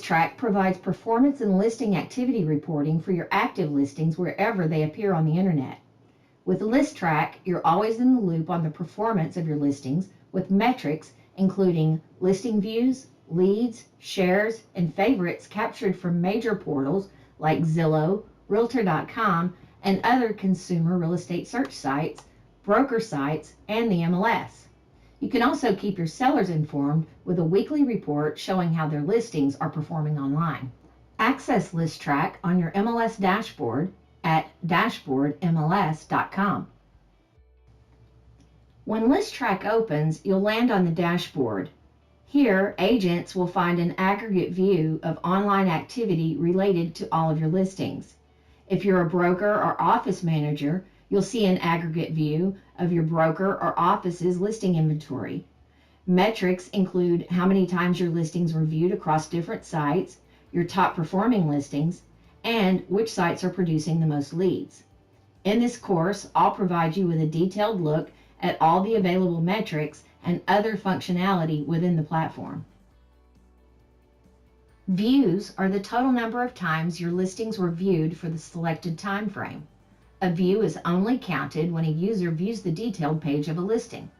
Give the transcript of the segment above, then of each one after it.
ListTrac provides performance and listing activity reporting for your active listings wherever they appear on the internet. With ListTrac, you're always in the loop on the performance of your listings with metrics including listing views, leads, shares, and favorites captured from major portals like Zillow, Realtor.com, and other consumer real estate search sites, broker sites, and the MLS. You can also keep your sellers informed with a weekly report showing how their listings are performing online. Access ListTrac on your MLS dashboard at dashboardmls.com. When ListTrac opens, you'll land on the dashboard. Here, agents will find an aggregate view of online activity related to all of your listings. If you're a broker or office manager, you'll see an aggregate view of your broker or office's listing inventory. Metrics include how many times your listings were viewed across different sites, your top performing listings, and which sites are producing the most leads. In this course, I'll provide you with a detailed look at all the available metrics and other functionality within the platform. Views are the total number of times your listings were viewed for the selected time frame. A view is only counted when a user views the detailed page of a listing.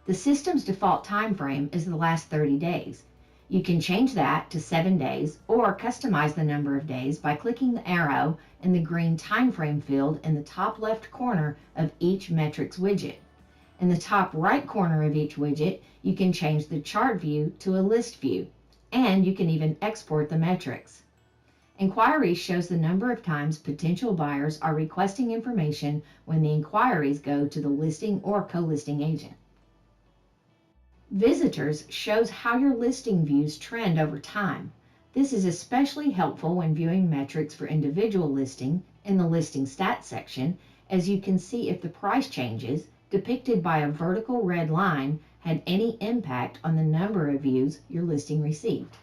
The system's default time frame is the last 30 days. You can change that to 7 days or customize the number of days by clicking the arrow in the green time frame field in the top left corner of each metrics widget. In the top right corner of each widget, you can change the chart view to a list view, and you can even export the metrics. Inquiries shows the number of times potential buyers are requesting information when the inquiries go to the listing or co-listing agent. Visitors shows how your listing views trend over time. This is especially helpful when viewing metrics for individual listing in the listing stats section, as you can see if the price changes depicted by a vertical red line had any impact on the number of views your listing received.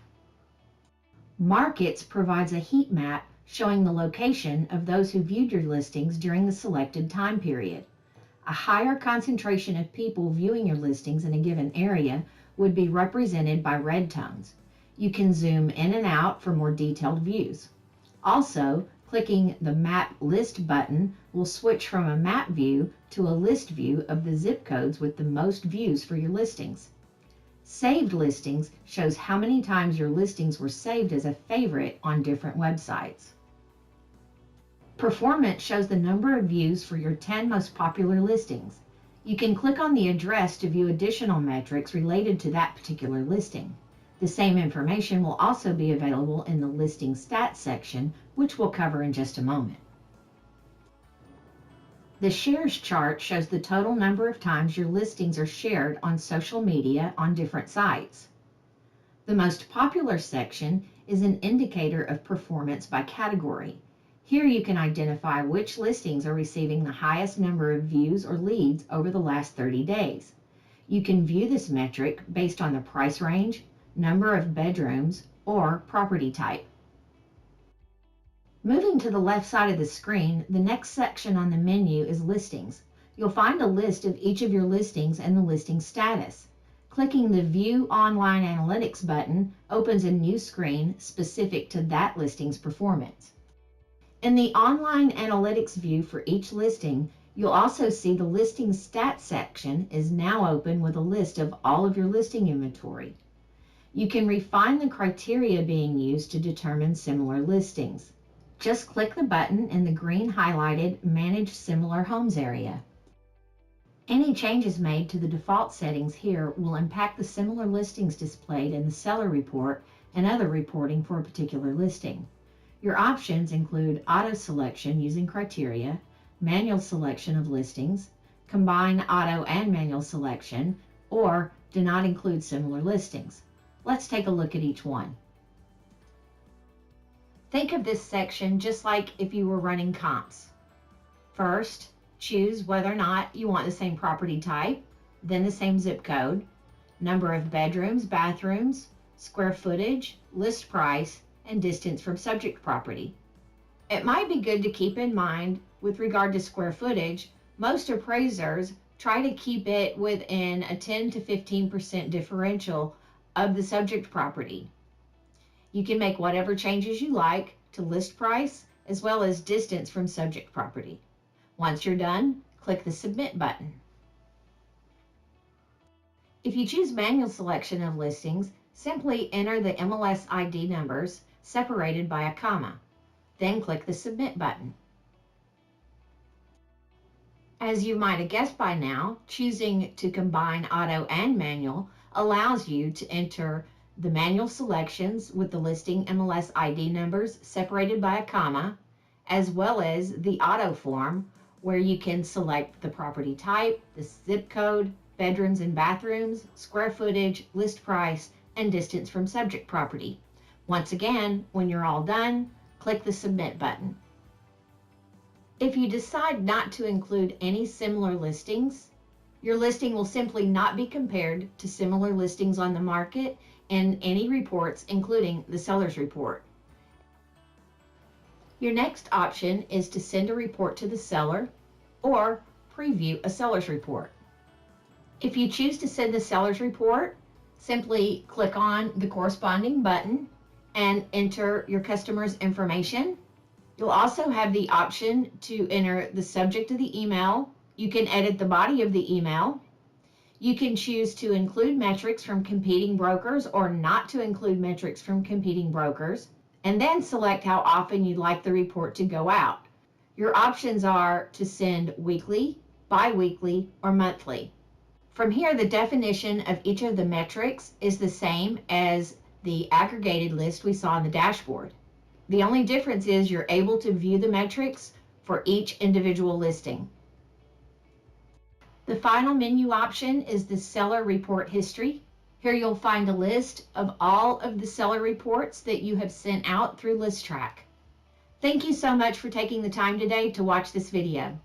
Markets provides a heat map showing the location of those who viewed your listings during the selected time period. A higher concentration of people viewing your listings in a given area would be represented by red tones. You can zoom in and out for more detailed views. Also, clicking the Map List button will switch from a map view to a list view of the zip codes with the most views for your listings. Saved listings shows how many times your listings were saved as a favorite on different websites. Performance shows the number of views for your 10 most popular listings. You can click on the address to view additional metrics related to that particular listing. The same information will also be available in the listing stats section, which we'll cover in just a moment. The shares chart shows the total number of times your listings are shared on social media on different sites. The most popular section is an indicator of performance by category. Here you can identify which listings are receiving the highest number of views or leads over the last 30 days. You can view this metric based on the price range, number of bedrooms, or property type. Moving to the left side of the screen, the next section on the menu is listings. You'll find a list of each of your listings and the listing status. Clicking the View Online Analytics button opens a new screen specific to that listing's performance. In the Online Analytics view for each listing, you'll also see the listing stats section is now open with a list of all of your listing inventory. You can refine the criteria being used to determine similar listings. Just click the button in the green highlighted Manage Similar Homes area. Any changes made to the default settings here will impact the similar listings displayed in the seller report and other reporting for a particular listing. Your options include auto selection using criteria, manual selection of listings, combine auto and manual selection, or do not include similar listings. Let's take a look at each one. Think of this section just like if you were running comps. First, choose whether or not you want the same property type, then the same zip code, number of bedrooms, bathrooms, square footage, list price, and distance from subject property. It might be good to keep in mind with regard to square footage, most appraisers try to keep it within a 10 to 15% differential of the subject property. You can make whatever changes you like to list price as well as distance from subject property. Once you're done, click the Submit button. If you choose manual selection of listings, simply enter the MLS ID numbers separated by a comma. Then click the Submit button. As you might have guessed by now, choosing to combine auto and manual allows you to enter the manual selections with the listing MLS ID numbers separated by a comma, as well as the auto form where you can select the property type, the zip code, bedrooms and bathrooms, square footage, list price, and distance from subject property. Once again, when you're all done, click the Submit button. If you decide not to include any similar listings, your listing will simply not be compared to similar listings on the market in any reports, including the seller's report. Your next option is to send a report to the seller or preview a seller's report. If you choose to send the seller's report, simply click on the corresponding button and enter your customer's information. You'll also have the option to enter the subject of the email. You can edit the body of the email. You can choose to include metrics from competing brokers or not to include metrics from competing brokers, and then select how often you'd like the report to go out. Your options are to send weekly, bi-weekly, or monthly. From here, the definition of each of the metrics is the same as the aggregated list we saw on the dashboard. The only difference is you're able to view the metrics for each individual listing. The final menu option is the seller report history. Here you'll find a list of all of the seller reports that you have sent out through ListTrac. Thank you so much for taking the time today to watch this video.